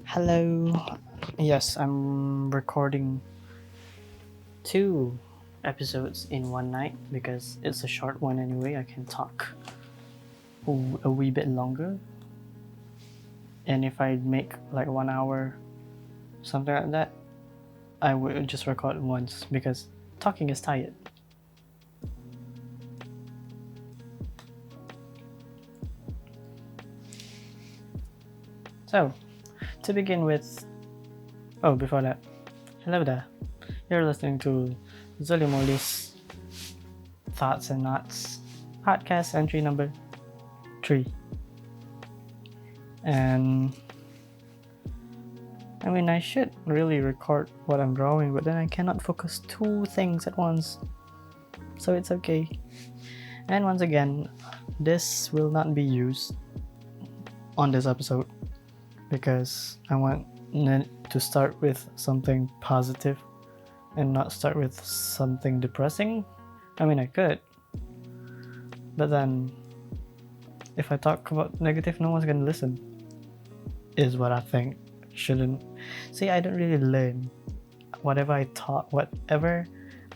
Hello. Yes, I'm recording two episodes in one night because it's a short one anyway. I can talk a wee bit longer. And if I make like 1 hour, something like that, I would just record once because talking is tired. So, to begin with, before that, hello there. You're listening to Zolimoli's Thoughts and Knots podcast entry number 3. And I mean, I should really record what I'm drawing, but then I cannot focus two things at once. So it's okay. And once again, this will not be used on this episode because I want to start with something positive and not start with something depressing. I mean, I could, but then if I talk about negative, no one's gonna listen, is what I think. Shouldn't. See, I don't really learn. Whatever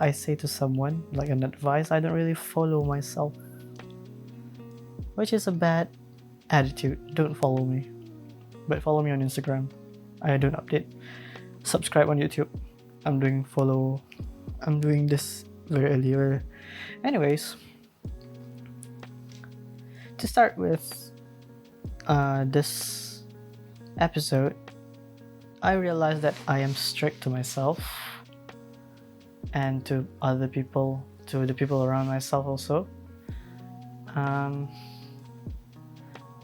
I say to someone, like an advice, I don't really follow myself. Which is a bad attitude. Don't follow me. But follow me on Instagram. I don't update. Subscribe on YouTube. I'm doing this very earlier. Anyways, to start with this episode, I realized that I am strict to myself and to other people, to the people around myself also.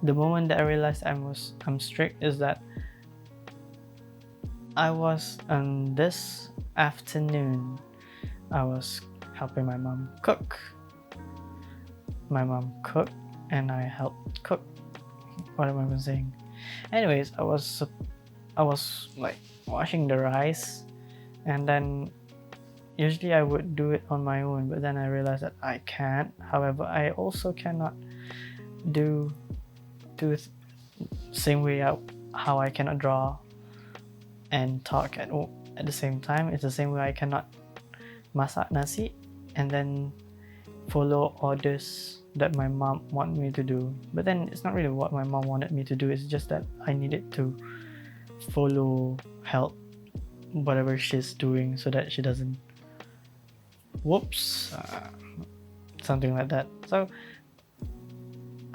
The moment that I realized I'm strict is that I was on this afternoon. I was helping my mom cook. My mom cooked and I helped cook. What am I even saying? Anyways, I was like washing the rice, and then usually I would do it on my own, but then I realized that I can't. However, I also cannot do it same way how I cannot draw and talk at the same time. It's the same way I cannot masak nasi and then follow orders that my mom want me to do. But then it's not really what my mom wanted me to do. It's just that I needed to help whatever she's doing so that she doesn't something like that. So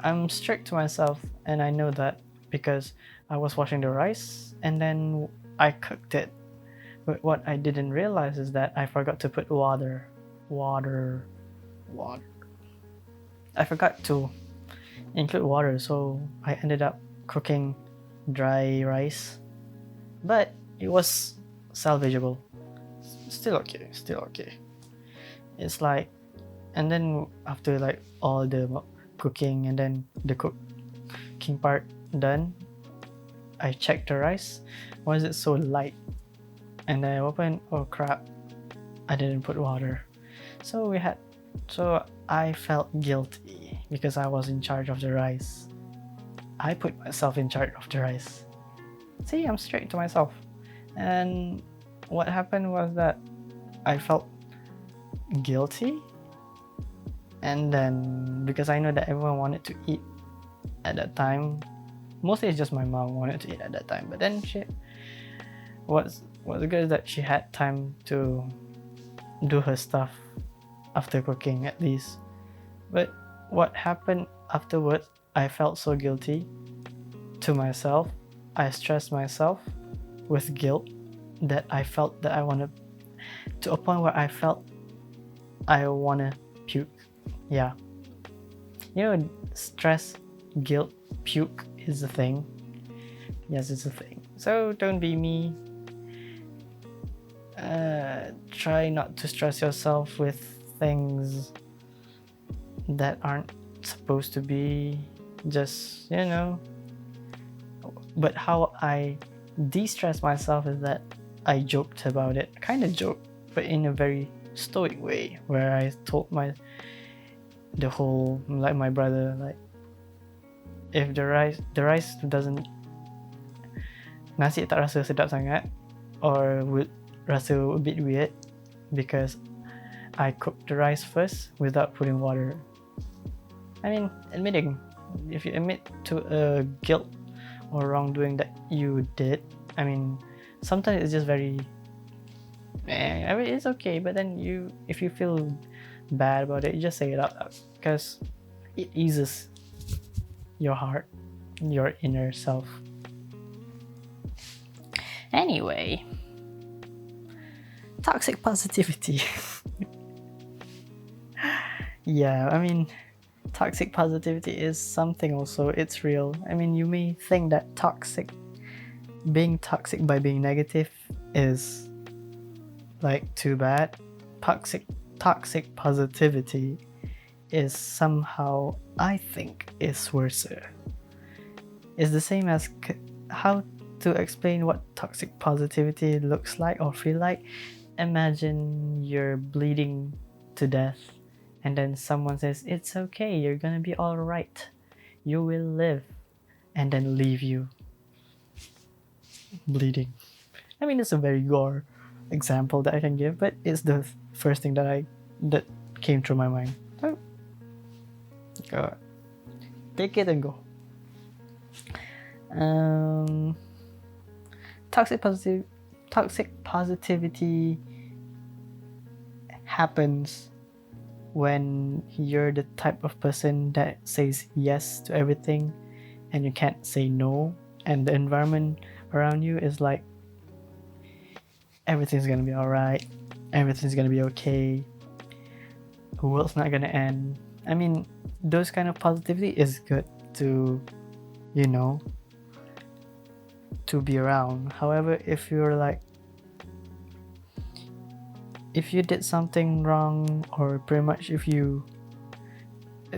I'm strict to myself, and I know that because I was washing the rice and then I cooked it. But what I didn't realize is that I forgot to put water. I forgot to include water, so I ended up cooking dry rice. But it was salvageable. Still okay. It's like, and then after like all the cooking and then the cooking part done, I checked the rice. Why is it so light? And I opened, oh crap, I didn't put water. So I felt guilty because I was in charge of the rice. I put myself in charge of the rice. See, I'm straight to myself. And what happened was that I felt guilty. And then because I know that everyone wanted to eat at that time, mostly it's just my mom wanted to eat at that time. But then what's good is that she had time to do her stuff after cooking at least. But what happened afterwards, I felt so guilty to myself. I stressed myself with guilt that I felt that I wanted to a point where I felt I wanna puke. Yeah. Stress, guilt, puke is a thing. Yes, it's a thing. So don't be me. Try not to stress yourself with things that aren't supposed to be. Just, But how I de-stress myself is that I joked about it. Kind of joked, but in a very stoic way, where I told my brother, like, if the rice doesn't nasi tak rasa sedap sangat, or would rasa a bit weird because I cooked the rice first without putting water. I mean, if you admit to a guilt or wrongdoing that you did, I mean, sometimes it's just very, I mean, it's okay, but then if you feel bad about it, you just say it out loud because it eases your heart, your inner self. Anyway, toxic positivity. Yeah, I mean, toxic positivity is something also, it's real. I mean, you may think that being toxic by being negative is like too bad. Toxic positivity is somehow, I think, is worse. It's the same as how to explain what toxic positivity looks like or feel like. Imagine you're bleeding to death and then someone says, it's okay, you're gonna be all right, you will live, and then leave you bleeding. I mean, it's a very gore example that I can give, but it's the first thing that came through my mind. So, take it and go. Toxic positivity happens when you're the type of person that says yes to everything and you can't say no, and the environment around you is like, everything's gonna be alright, everything's gonna be okay, the world's not gonna end. I mean, those kind of positivity is good to, to be around. However, if you did something wrong, or pretty much if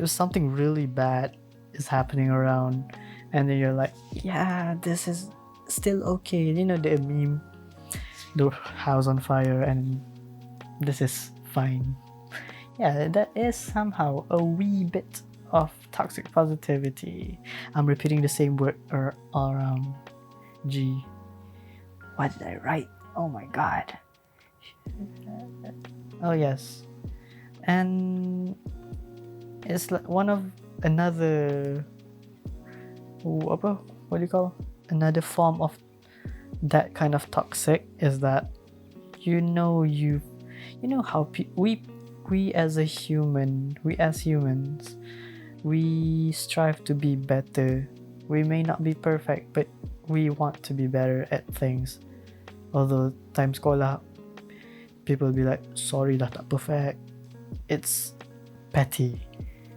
something really bad is happening around, and then you're like, yeah, this is still okay, the meme, the house on fire and this is fine. Yeah, that is somehow a wee bit of toxic positivity. I'm repeating the same word all around. G. What did I write? Oh my god. Oh yes. And it's like one of another, what do you call, another form of that kind of toxic is that how we as humans, we strive to be better. We may not be perfect, but we want to be better at things. Although time sekolah, people be like, sorry dah tak perfect. It's petty.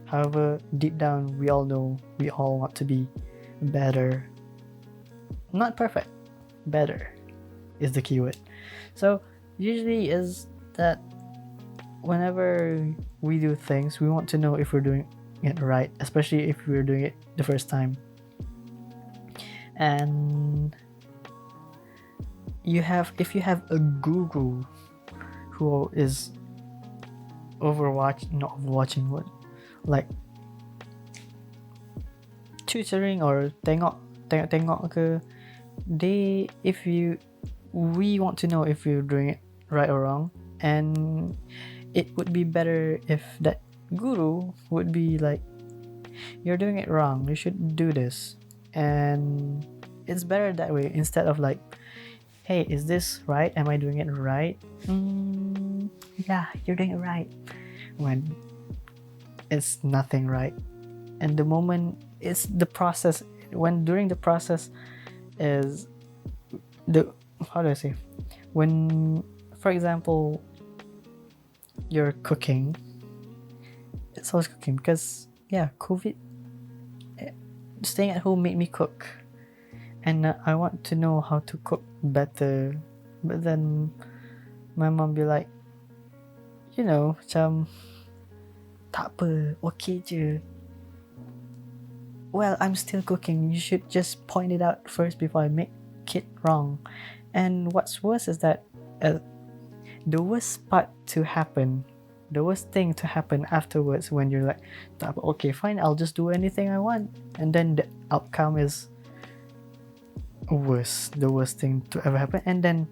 However, deep down, we all know we all want to be better. Not perfect, better is the keyword. So usually is that whenever we do things, we want to know if we're doing it right, especially if we're doing it the first time. And if you have a guru who is like tutoring or tengok ke, we want to know if you're doing it right or wrong, and it would be better if that guru would be like, you're doing it wrong, you should do this. And it's better that way, instead of like, hey, is this right? Am I doing it right? Yeah, you're doing it right, when it's nothing right. And the moment it's the process, during the process is how do I say, when, for example, you're cooking, it's always cooking because COVID, staying at home made me cook, and I want to know how to cook better. But then my mom be like, macam tak apa, okay je. Well, I'm still cooking, you should just point it out first before I make it wrong. And what's worse is that the worst thing to happen afterwards, when you're like, okay, fine, I'll just do anything I want, and then the outcome is, the worst thing to ever happen. And then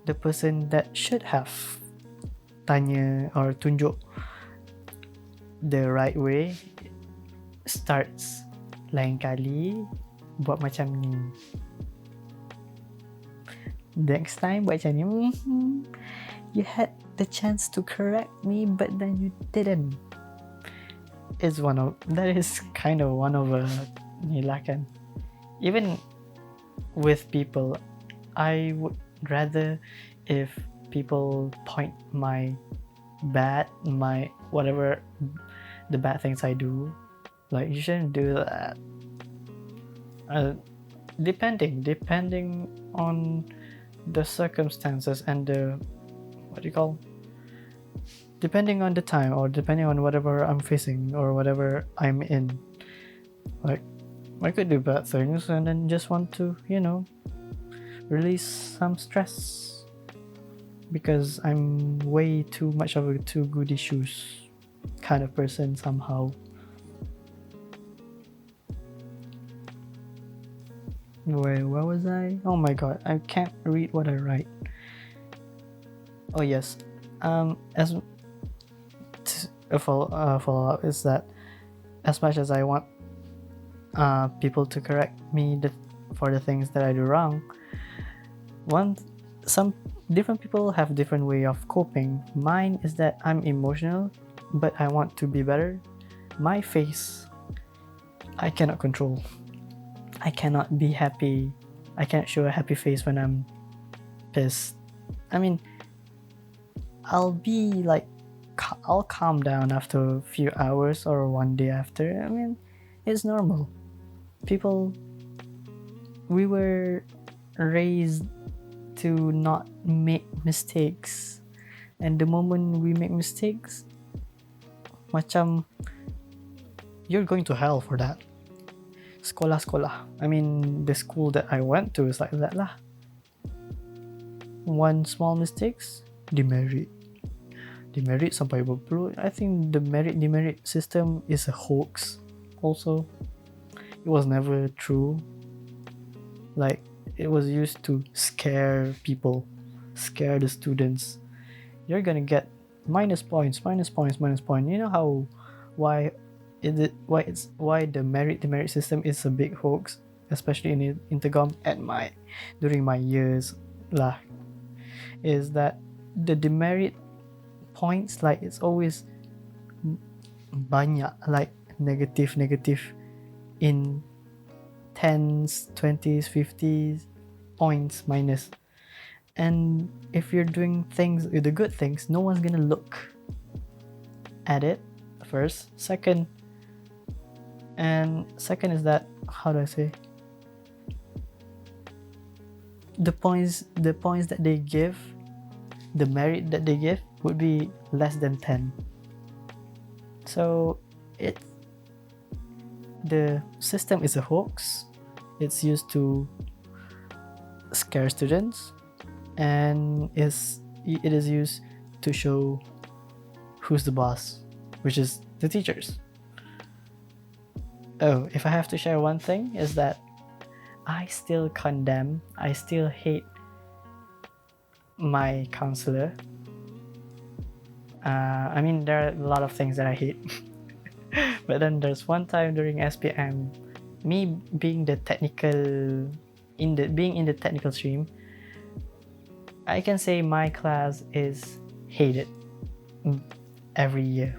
the person that should have tanya or tunjuk the right way starts lain kali buat macam ni. Next time buat macam ni, you had the chance to correct me but then you didn't. That is kind of one of ni lah kan. Even with people, I would rather if people point my whatever the bad things I do, like you shouldn't do that. Depending on the circumstances and the depending on the time or depending on whatever I'm facing or whatever I'm in, like I could do bad things and then just want to release some stress because I'm way too much of a too goody shoes kind of person somehow. Wait, where was I? Oh my god, I can't read what I write. Oh yes, as a follow-up is that as much as I want people to correct me for the things that I do wrong, some different people have different way of coping. Mine is that I'm emotional, but I want to be better. My face, I cannot control. I cannot be happy. I can't show a happy face when I'm pissed. I mean, I'll calm down after a few hours or one day after. I mean, it's normal. We were raised to not make mistakes, and the moment we make mistakes, macam you're going to hell for that. Sekolah. I mean, the school that I went to is like that lah. One small mistakes, demerit sampai berpuluh. I think the demerit system is a hoax also. It was never true. Like, it was used to scare people, scare the students. You're gonna get minus points. You know why the demerit system is a big hoax, especially in Intercom during my years lah, is that the demerit points, like, it's always banyak, like negative in 10s, 20s, 50s points minus. And if you're doing things, the good things, no one's gonna look at it first. Second is that, how do I say, the points that they give, the merit that they give would be less than 10. So the system is a hoax. It's used to scare students, and it is used to show who's the boss, which is the teachers. Oh, if I have to share one thing, is that I still hate my counselor. I mean, there are a lot of things that I hate. But then there's one time during SPM, me being in the technical stream, I can say my class is hated every year.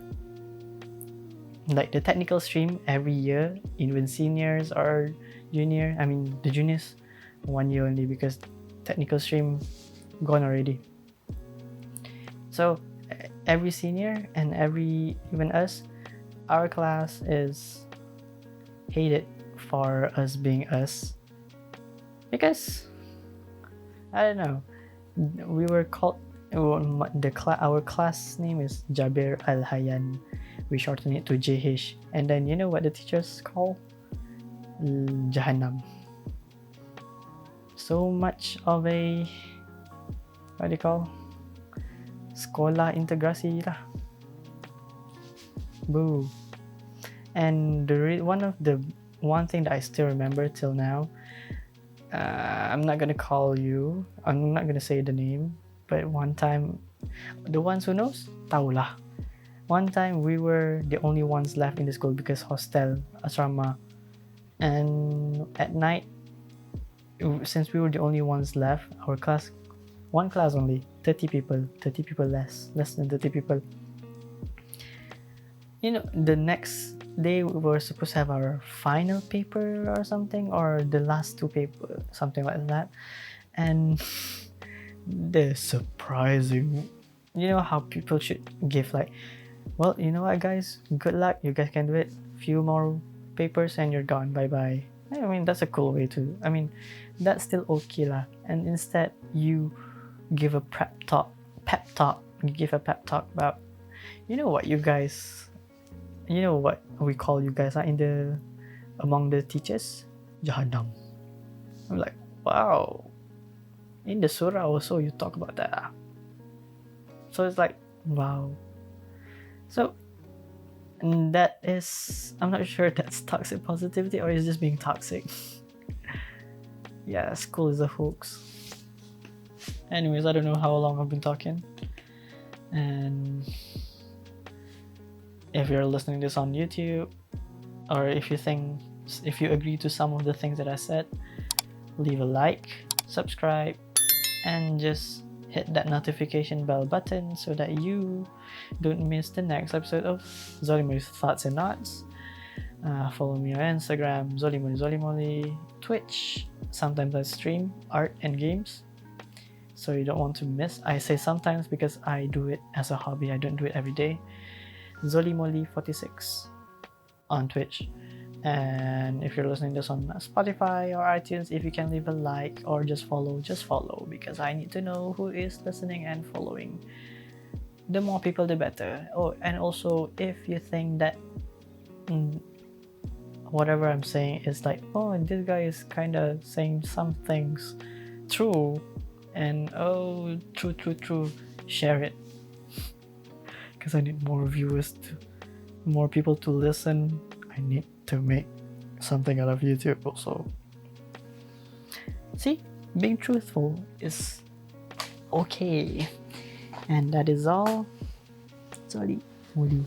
Like the technical stream every year, even seniors or junior, I mean the juniors, 1 year only because technical stream gone already. So every senior and even us, our class is hated for us being us, because I don't know, we were called, our class name is Jabir Al-Hayyan. We shorten it to JH. And then you know what the teachers call? Jahannam. So much of a, what do you call? Sekolah integrasi lah. Boo. And one thing that I still remember till now, I'm not gonna call you. I'm not gonna say the name. But one time, the ones who knows, tahu lah. One time we were the only ones left in the school because hostel, asrama, and at night, since we were the only ones left, our class, one class only, 30 people less than 30 people. You know, the next day we were supposed to have our final paper or something, or the last two paper, something like that. And the surprising, you know how people should give like, well, you know what guys, good luck, you guys can do it, few more papers and you're gone, bye bye. I mean, that's a cool way to, I mean, that's still okay lah. And instead you give a pep talk, you give a pep talk about, you know what, you guys, you know what we call you guys in the, among the teachers, Jahannam. I'm like, wow, in the surah also you talk about that. So it's like, wow. So that is, I'm not sure that's toxic positivity or is just being toxic. Yeah, school is a hoax. Anyways, I don't know how long I've been talking, and if you're listening to this on YouTube, or if you agree to some of the things that I said, leave a like, subscribe, and just hit that notification bell button so that you don't miss the next episode of Zolimoli's Thoughts and Knots. Follow me on Instagram, Zolimoli, Twitch. Sometimes I stream art and games, so you don't want to miss. I say sometimes because I do it as a hobby. I don't do it every day. Zolimoli46 on Twitch. And if you're listening to this on Spotify or iTunes, if you can leave a like or just follow, because I need to know who is listening and following. The more people, the better. Oh, and also if you think that whatever I'm saying is like, oh, this guy is kind of saying some things true, and oh, true, share it. Because I need more viewers, more people to listen. I need to make something out of YouTube also. See, being truthful is okay. And that is all. Sorry, Woody.